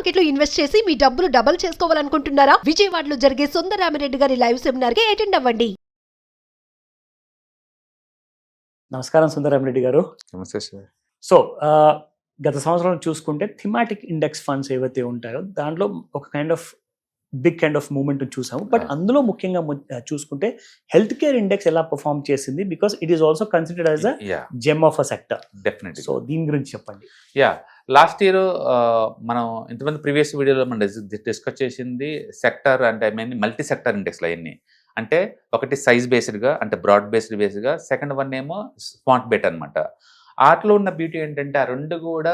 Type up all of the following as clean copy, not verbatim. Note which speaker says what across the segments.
Speaker 1: Market లో invest చేసి మీ డబ్బులు డబుల్ చేసుకోవాలనుకుంటున్నారా? విజయవాడలో జరిగే సుందరరామిరెడ్డి గారి లైవ్ సెమినార్ కి అటెండ్ అవ్వండి.
Speaker 2: నమస్కారం సుందరరామిరెడ్డి గారు.
Speaker 3: నమస్తే సార్.
Speaker 2: సో గత సంవత్సరం చూసుకుంటే థిమాటిక్ ఇండెక్స్ ఫండ్స్ ఏవైతే ఉంటాయో దాంట్లో ఒక బిగ్ కైండ్ ఆఫ్ మూవ్మెంట్ చూసాము. బట్ అందులో ముఖ్యంగా చూసుకుంటే హెల్త్ కేర్ ఇండెక్స్ ఎలా పర్ఫామ్ చేసింది, because it is also considered as a gem of a sector.
Speaker 3: Definitely.
Speaker 2: So దీని గురించి చెప్పండి.
Speaker 3: లాస్ట్ ఇయర్ మనం ఇంతమంది ప్రీవియస్ వీడియోలో మనం డిస్కస్ చేసింది సెక్టర్ అంటే మల్టీ సెక్టర్ ఇండెక్స్లు అవన్నీ. అంటే ఒకటి సైజ్ బేస్డ్గా అంటే బ్రాడ్ బేస్డ్గా, సెకండ్ వన్ ఏమో స్మార్ట్ బెట్ అనమాట. ఆటలో ఉన్న బ్యూటీ ఏంటంటే ఆ రెండు కూడా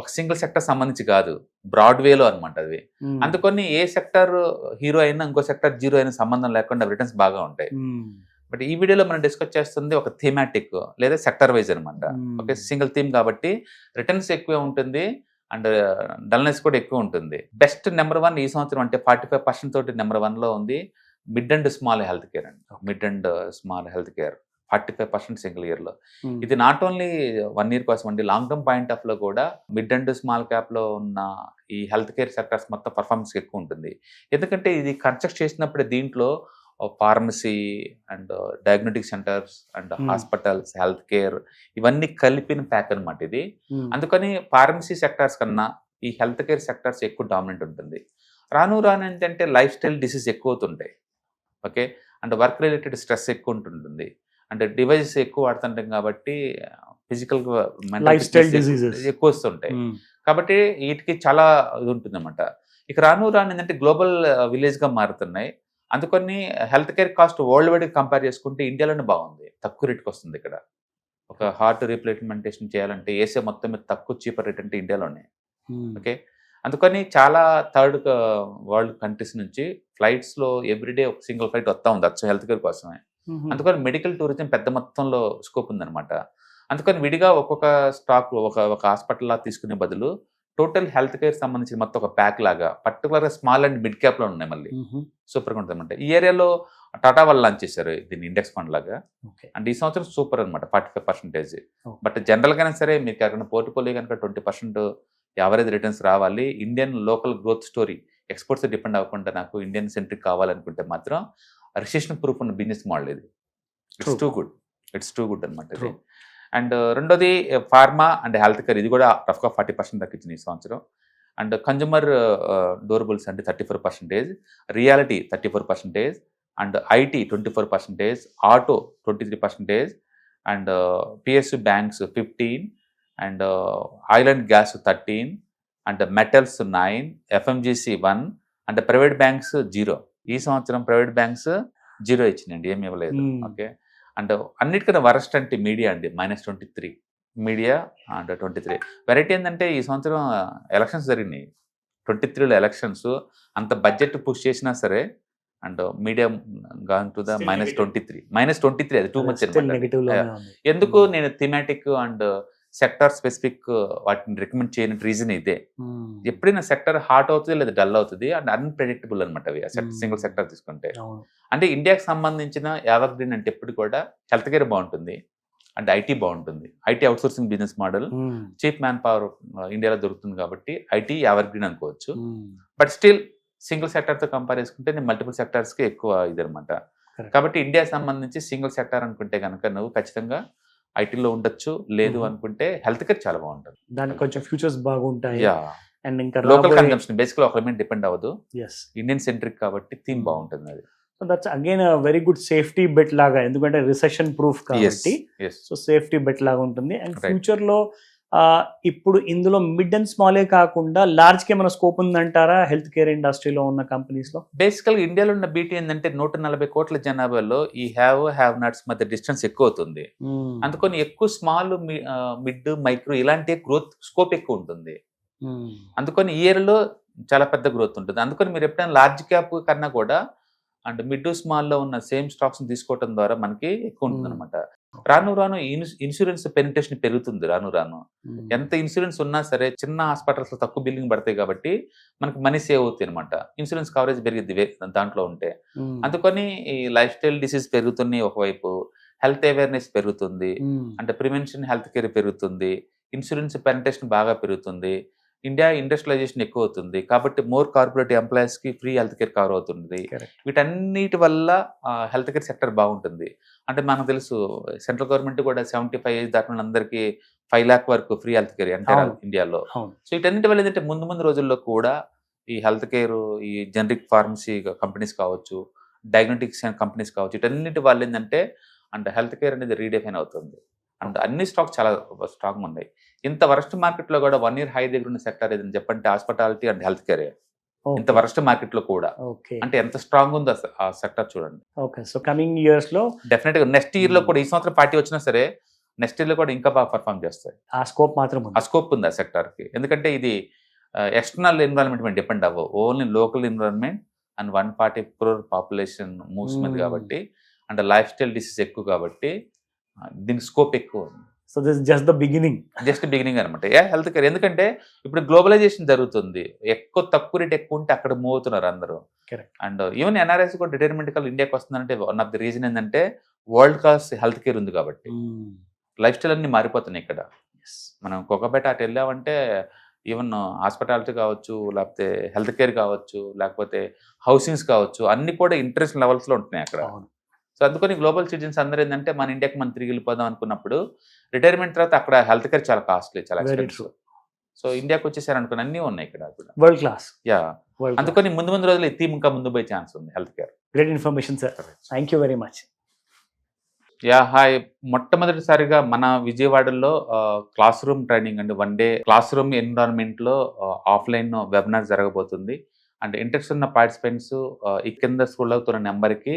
Speaker 3: ఒక సింగిల్ సెక్టర్ సంబంధించి కాదు, బ్రాడ్ వేలో అనమాట అవి. అందుకని ఏ సెక్టర్ హీరో అయినా ఇంకో సెక్టర్ జీరో అయినా సంబంధం లేకుండా రిటర్న్స్ బాగా ఉంటాయి. బట్ ఈ వీడియోలో మనం డిస్కస్ చేస్తుంది ఒక థీమాటిక్ లేదా సెక్టర్ వైజ్ అనమాట. ఓకే, సింగిల్ థీమ్ కాబట్టి రిటర్న్స్ ఎక్కువ ఉంటుంది అండ్ డల్నెస్ కూడా ఎక్కువ ఉంటుంది. బెస్ట్ నెంబర్ 1 ఈ సంవత్సరం అంటే 45% తోటి నెంబర్ 1లో ఉంది mid and small health care అండి. Mid and small health care 45% single ఇయర్లో. ఇది నాట్ ఓన్లీ 1 ఇయర్ కోసం అండి, లాంగ్ టర్మ్ పాయింట్ ఆఫ్ లో కూడా మిడ్ అండ్ స్మాల్ క్యాప్లో ఉన్న ఈ హెల్త్ కేర్ సెక్టర్స్ మొత్తం పర్ఫార్మెన్స్ ఎక్కువ ఉంటుంది. ఎందుకంటే ఇది కన్స్ట్రక్ట్ చేసినప్పుడే దీంట్లో pharmacy and diagnostic centres and hospitals, health care ఇవన్నీ కలిపిన ప్యాక్ అనమాట ఇది. అందుకని ఫార్మసీ సెక్టర్స్ కన్నా ఈ హెల్త్ కేర్ సెక్టర్స్ ఎక్కువ డామినెంట్ ఉంటుంది. రాను ఏంటంటే లైఫ్ స్టైల్ డిసీజ్ ఎక్కువ అవుతుంటాయి. Okay, and work related stress ఎక్కువ ఉంటుంటుంది, అంటే డివైజెస్ ఎక్కువ వాడుతుంటాం కాబట్టి ఫిజికల్ ఎక్కువ వస్తుంటాయి. కాబట్టి వీటికి చాలా ఇది ఉంటుంది అనమాట. ఇక రాను ఏంటంటే గ్లోబల్ విలేజ్గా మారుతున్నాయి. అందుకని health care cost world wide compare చేసుకుంటే ఇండియాలోనే బాగుంది, తక్కువ రేట్కి వస్తుంది. ఇక్కడ ఒక హార్ట్ రీప్లేస్మెంటేషన్ చేయాలంటే ఏసే మొత్తం మీద తక్కువ చీపర్ రేట్ అంటే ఇండియాలోనే. ఓకే, అందుకని చాలా థర్డ్ వరల్డ్ కంట్రీస్ నుంచి ఫ్లైట్స్లో ఎవ్రీడే ఒక సింగిల్ ఫ్లైట్ వస్తూ ఉంది అచ్చం హెల్త్ కేర్ కోసమే. అందుకని మెడికల్ టూరిజం పెద్ద మొత్తంలో స్కోప్ ఉందన్నమాట. అందుకని విడిగా ఒక్కొక్క స్టాక్ ఒక హాస్పిటల్ లా తీసుకునే బదులు టోటల్ హెల్త్ కేర్ సంబంధించిన మొత్తం ఒక ప్యాక్ లాగా పర్టికులర్గా స్మాల్ అండ్ మిడ్ క్యాప్లో ఉన్నాయి. మళ్ళీ సూపర్గా ఉంటుంది అనమాట. ఈ ఏరియాలో టాటా వాళ్ళు లాంచ్ చేశారు దీన్ని ఇండెక్స్ ఫండ్ లాగా. అండ్ ఈ సంవత్సరం సూపర్ అనమాట 45%. బట్ జనరల్గానే సరే మీకు ఎక్కడ పోర్ట్ఫోలియో కనుక 20% యావరేజ్ రిటర్న్స్ రావాలి, Indian local growth story exports depend అవ్వకుండా నాకు ఇండియన్ సెంట్రిక్ కావాలనుకుంటే మాత్రం రిసెషన్ ప్రూఫ్ ఉన్న బిజినెస్ మోడల్ ఇది. ఇట్స్ టూ గుడ్ అనమాట ఇది. అండ్ రెండోది ఫార్మా అండ్ హెల్త్ కేర్, ఇది కూడా రఫ్గా 40% తగ్గించింది ఈ సంవత్సరం. అండ్ కన్జ్యూమర్ డ్యూరబుల్స్ అంటే 34%, reality 34%, and IT 24%, auto 23%, and PSU banks 15, and oil and gas 13, and metals 9, FMCG 1, and private banks 0. ఈ సంవత్సరం ప్రైవేట్ బ్యాంక్స్ 0 ఇచ్చినండి, ఏమి ఇవ్వలేదు. ఓకే, అండ్ అన్నిటికన్నా వరస్ట్ అంటే మీడియా అండి -23, మీడియా అండ్ 23. వెరైటీ ఏంటంటే ఈ సంవత్సరం ఎలక్షన్స్ జరిగినాయి, 23లో ఎలక్షన్స్, అంత బడ్జెట్ పుష్ చేసినా సరే and media gone to the -23 అది టూ మచ్ అనమాట. ఎందుకు నేను థీమాటిక్ అండ్ సెక్టర్ స్పెసిఫిక్ వాటిని రికమెండ్ చేయని రీజన్ ఇదే. ఎప్పుడైనా సెక్టర్ హాట్ అవుతుంది లేదా డల్ అవుతుంది అండ్ అన్ప్రెడిక్టబుల్ అనమాట అవి సింగిల్ సెక్టర్ తీసుకుంటే. అంటే ఇండియాకి సంబంధించిన ఎవర్ గ్రీన్ అంటే ఎప్పుడు కూడా హెల్త్ కేర్ బాగుంటుంది అండ్ ఐటీ బాగుంటుంది. IT outsourcing business model, cheap man power ఇండియాలో దొరుకుతుంది కాబట్టి ఐటీ ఎవర్ గ్రీన్ అనుకోవచ్చు. బట్ స్టిల్ సింగిల్ సెక్టర్తో కంపేర్ చేసుకుంటే నేను మల్టిపుల్ సెక్టర్స్కి ఎక్కువ ఇది అనమాట. కాబట్టి ఇండియాకి సంబంధించి సింగిల్ సెక్టర్ అనుకుంటే కనుక నువ్వు ఖచ్చితంగా ఐటీలో ఉండొచ్చు, లేదు అనుకుంటే హెల్త్ కేర్ చాలా బాగుంటుంది,
Speaker 2: దానికి కొంచెం ఫ్యూచర్స్ బాగుంటాయి. అండ్ ఇంకా
Speaker 3: లోకల్ కన్జంప్షన్ బేసిక్గా ఒక మీద డిపెండ్ అవ్వదు, ఇండియన్ సెంట్రిక్ కాబట్టి థీమ్ బాగుంటుంది అది.
Speaker 2: So that's again very good safety bet లాగా, ఎందుకంటే రిసెషన్ ప్రూఫ్ కాబట్టి సో సేఫ్టీ బెట్ లాగా ఉంటుంది. అండ్ ఫ్యూచర్ లో ఇప్పుడు ఇందులో మిడ్ అండ్ స్మాలే కాకుండా లార్జ్ కి ఏమైనా స్కోప్ ఉందంటారా హెల్త్ కేర్ ఇండస్ట్రీలో ఉన్న కంపెనీస్ లో?
Speaker 3: బేసికల్గా ఇండియాలో ఉన్న బీటీ ఏంటంటే 140 కోట్ల జనాభాలో ఈ హ్యావ్ నాట్స్ మధ్య డిస్టెన్స్ ఎక్కువ అవుతుంది. అందుకని ఎక్కువ స్మాల్, మిడ్, మైక్రో ఇలాంటి గ్రోత్ స్కోప్ ఎక్కువ ఉంటుంది. అందుకని ఈ ఇయర్లో చాలా పెద్ద గ్రోత్ ఉంటుంది. అందుకని మీరు ఎప్పుడైనా లార్జ్ క్యాప్ కన్నా కూడా అండ్ మిడ్ స్మాల్లో ఉన్న సేమ్ స్టాక్స్ తీసుకోవడం ద్వారా మనకి ఎక్కువ ఉంటుంది అనమాట. రాను ఇన్సూరెన్స్ పెనిట్రేషన్ పెరుగుతుంది. రాను ఎంత ఇన్సూరెన్స్ ఉన్నా సరే చిన్న హాస్పిటల్స్ లో తక్కువ బిల్లింగ్ పడతాయి కాబట్టి మనకి మనీ సేవ్ అవుతాయి అనమాట. ఇన్సూరెన్స్ కవరేజ్ పెరిగిద్ది దాంట్లో ఉంటే. అందుకని ఈ లైఫ్ స్టైల్ డిసీజ్ పెరుగుతున్నాయి ఒకవైపు, హెల్త్ అవేర్నెస్ పెరుగుతుంది, అంటే ప్రివెన్షన్ హెల్త్ కేర్ పెరుగుతుంది, ఇన్సూరెన్స్ పెనిట్రేషన్ బాగా పెరుగుతుంది, ఇండియా ఇండస్ట్రియలైజేషన్ ఎక్కువ అవుతుంది కాబట్టి మోర్ కార్పొరేట్ ఎంప్లాయీస్కి ఫ్రీ హెల్త్ కేర్ కవర్ అవుతుంది.
Speaker 2: Correct.
Speaker 3: వీటన్నిటి వల్ల హెల్త్ కేర్ సెక్టర్ బాగుంటుంది. అంటే మనకు తెలుసు సెంట్రల్ గవర్నమెంట్ కూడా 75 ఏజ్ దాటిన అందరికీ 5 lakh వరకు ఫ్రీ హెల్త్ కేర్ ఎంటైర్
Speaker 2: అవును.
Speaker 3: ఇండియాలో.
Speaker 2: అవును.
Speaker 3: సో వీటన్నిటి వల్ల ఏంటంటే ముందు రోజుల్లో కూడా ఈ హెల్త్ కేర్, ఈ జనరిక్ ఫార్మసీ కంపెనీస్ కావచ్చు, డయాగ్నోటిక్స్ కంపెనీస్ కావచ్చు, వీటన్నిటి వల్ల ఏంటంటే అంటే హెల్త్ కేర్ అనేది రీడిఫైన్ అవుతుంది. అండ్ అన్ని స్టాక్ చాలా స్ట్రాంగ్ ఉన్నాయి. ఇంత వరస్ట్ మార్కెట్లో కూడా 1 year హై దగ్గర ఉన్న సెక్టర్ ఏదని చెప్పంటే హాస్పిటాలిటీ అండ్ హెల్త్ కేర్. ఇంత వరస్ట్ మార్కెట్లో కూడా
Speaker 2: ఓకే
Speaker 3: అంటే ఎంత స్ట్రాంగ్ ఉందో ఆ సెక్టర్ చూడండి.
Speaker 2: ఓకే సో కమింగ్ ఇయర్స్ లో
Speaker 3: డెఫినెట్గా నెక్స్ట్ ఇయర్ లో కూడా, ఈ సంవత్సరం పార్టీ వచ్చినా సరే నెక్స్ట్ ఇయర్ లో కూడా ఇంకా బాగా పర్ఫామ్ చేస్తాయి.
Speaker 2: ఆ స్కోప్ మాత్రం
Speaker 3: ఆ
Speaker 2: ఉంది.
Speaker 3: స్కోప్ ఉంది ఆ సెక్టర్ కి. ఎందుకంటే ఇది ఎక్స్టర్నల్ ఎన్విరాన్మెంట్ మీద డిపెండ్ అవ్వవు, only local environment and 140 crore population moves మీద కాబట్టి, అండ్ లైఫ్ స్టైల్ డిసీజ్ ఎక్కువ కాబట్టి దీని స్కోప్ ఎక్కువ ఉంది.
Speaker 2: So this just the beginning.
Speaker 3: Just beginning అనమాట హెల్త్ కేర్. ఎందుకంటే ఇప్పుడు గ్లోబలైజేషన్ జరుగుతుంది, తక్కువ రేట్ ఎక్కువ ఉంటే అక్కడ మూవ్ అవుతున్నారు అందరూ.
Speaker 2: Correct.
Speaker 3: అండ్ ఈవెన్ ఎన్ఆర్ఐస్ కూడా రిటైర్మెంట్ కల్ ఇండియాకి వస్తుందంటే వన్ ఆఫ్ ది రీజన్ ఏంటంటే వరల్డ్ క్లాస్ హెల్త్ కేర్ ఉంది కాబట్టి. లైఫ్ స్టైల్ అన్ని మారిపోతున్నాయి ఇక్కడ. మనం కొకబెట అటు వెళ్ళామంటే ఈవెన్ హాస్పిటాలిటీ కావచ్చు, లేకపోతే హెల్త్ కేర్ కావచ్చు, లేకపోతే హౌసింగ్స్ కావచ్చు, అన్ని కూడా ఇంట్రెస్ట్ లెవెల్స్లో ఉంటున్నాయి అక్కడ. సో అందుకని గ్లోబల్ సిటిజన్స్ అందరూ ఏంటంటే మన ఇండియాకి మనం తిరిగి వెళ్ళిపోదాం అనుకున్నప్పుడు రిటైర్మెంట్ తర్వాత అక్కడ హెల్త్ కేర్ చాలా కాస్ట్లీ, చాలా ఎక్స్పెన్సివ్. సో ఇండియాకి వచ్చేసారు అనుకుని అన్నీ ఉన్నాయి ఇక్కడ కూడా.
Speaker 2: World class.
Speaker 3: యా, అందుకని ముందు రోజులు ఈ థీమ్ ఇంకా ముందు పోయే ఛాన్స్ ఉంది health care.
Speaker 2: Great information sir, thank you very much.
Speaker 3: Yeah hi, మొట్టమొదటిసారిగా మన విజయవాడలో క్లాస్ రూమ్ ట్రైనింగ్ అండి, 1 day క్లాస్ రూమ్ ఎన్విరాన్మెంట్లో ఆఫ్లైన్ వెబినార్ జరగబోతుంది. అండ్ ఇంట్రెస్ట్ ఉన్న పార్టిసిపెంట్స్ ఈ కింద స్క్రోల్ అవుతున్న నెంబర్కి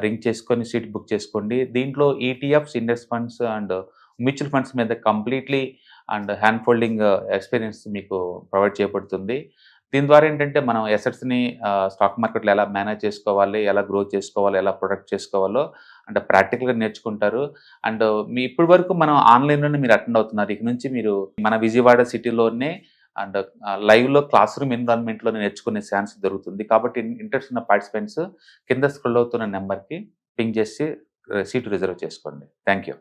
Speaker 3: రింగ్ చేసుకొని సీట్ బుక్ చేసుకోండి. దీంట్లో ETFs, index funds and mutual funds మీద completely and hand holding experience మీకు ప్రొవైడ్ చేయబడుతుంది. దీని ద్వారా ఏంటంటే మనం ఎసెట్స్ని స్టాక్ మార్కెట్లో ఎలా మేనేజ్ చేసుకోవాలి, ఎలా గ్రో చేసుకోవాలి, ఎలా ప్రొడక్ట్ చేసుకోవాలో అంటే ప్రాక్టికల్గా నేర్చుకుంటారు. అండ్ మీ ఇప్పటి వరకు మనం ఆన్లైన్లోనే మీరు అటెండ్ అవుతున్నారు. ఇక నుంచి మీరు మన విజయవాడ సిటీలోనే అండ్ లైవ్లో క్లాస్ రూమ్ ఎన్విరాన్మెంట్లో నేర్చుకునే ఛాన్స్ దొరుకుతుంది. కాబట్టి ఇంట్రెస్ట్ ఉన్న పార్టిసిపెంట్స్ కింద స్క్రోల్ అవుతున్న నెంబర్కి పింగ్ చేసి సీటు రిజర్వ్ చేసుకోండి. Thank you.